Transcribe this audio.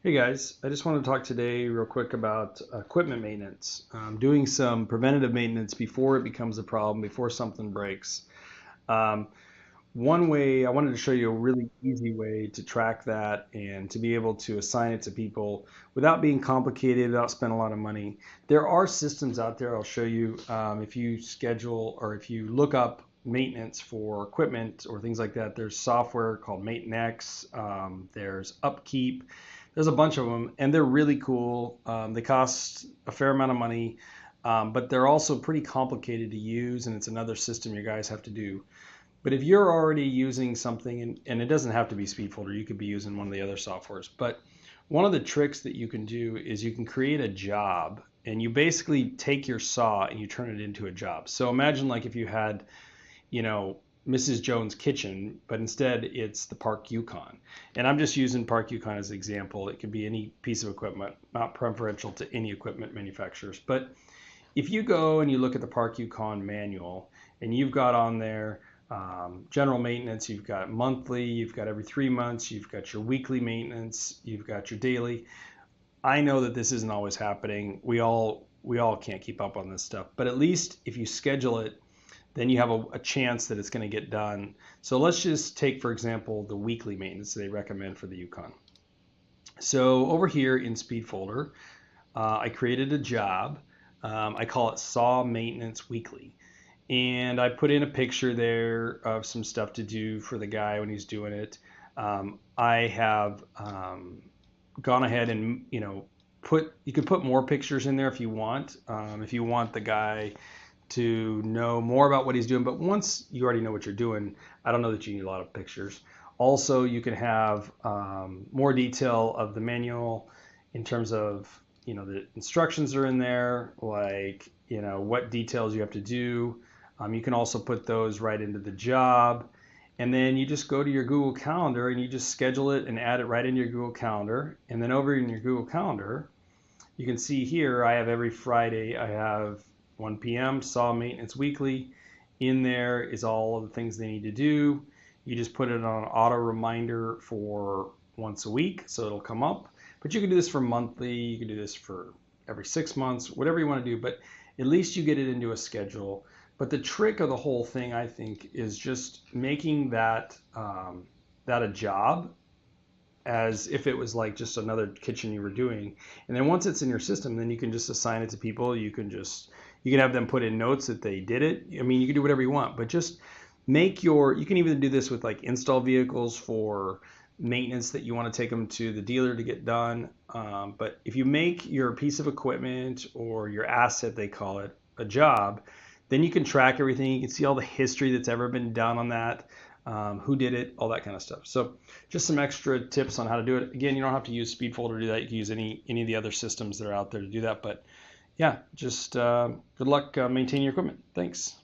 Hey guys, I just want to talk today real quick about equipment maintenance. Doing some preventative maintenance before it becomes a problem, before something breaks. Um, One way, I wanted to show you a really easy way to track that and to be able to assign it to people without being complicated, without spending a lot of money. There are systems out there, I'll show you, if you schedule or if you look up maintenance for equipment or things like that, there's software called Maintenance, there's Upkeep, there's a bunch of them, and they're really cool. They cost a fair amount of money, but they're also pretty complicated to use, and it's another system you guys have to do. But if you're already using something, and it doesn't have to be SPEEDfolder, you could be using one of the other softwares. But one of the tricks that you can do is you can create a job, and you basically take your saw and you turn it into a job. So imagine like if you had, you know, Mrs. Jones' kitchen, but instead it's the Park Yukon. And I'm just using Park Yukon as an example. It could be any piece of equipment, not preferential to any equipment manufacturers. But if you go and you look at the Park Yukon manual, and you've got on there general maintenance, you've got monthly, you've got every 3 months, you've got your weekly maintenance, you've got your daily. I know that this isn't always happening. We all can't keep up on this stuff, but at least if you schedule it, then you have a chance that it's going to get done. So let's just take, for example, the weekly maintenance they recommend for the Yukon. So over here in SPEEDfolder, I created a job. I call it Saw Maintenance Weekly. And I put in a picture there of some stuff to do for the guy when he's doing it. I have gone ahead and you can put more pictures in there if you want. If you want the guy to know more about what he's doing, but once you already know what you're doing, I don't know that you need a lot of pictures. Also, you can have more detail of the manual in terms of the instructions are in there, like what details you have to do. You can also put those right into the job. And then you just go to your Google Calendar and you just schedule it and add it right into your Google Calendar. And then over in your Google Calendar, you can see here I have every Friday, I have 1 p.m. Saw Maintenance Weekly. In there is all of the things they need to do. You just put it on auto reminder for once a week, so it'll come up. But you can do this for monthly, you can do this for every 6 months, whatever you want to do, but at least you get it into a schedule. But the trick of the whole thing, I think, is just making that a job, as if it was like just another kitchen you were doing. And then once it's in your system, then you can just assign it to people. You can have them put in notes that they did it. I mean, you can do whatever you want, but just you can even do this with like install vehicles for maintenance that you want to take them to the dealer to get done. But if you make your piece of equipment or your asset, they call it, a job, then you can track everything. You can see all the history that's ever been done on that, who did it, all that kind of stuff. So just some extra tips on how to do it. Again, you don't have to use SPEEDfolder to do that. You can use any of the other systems that are out there to do that. But yeah, just good luck maintaining your equipment. Thanks.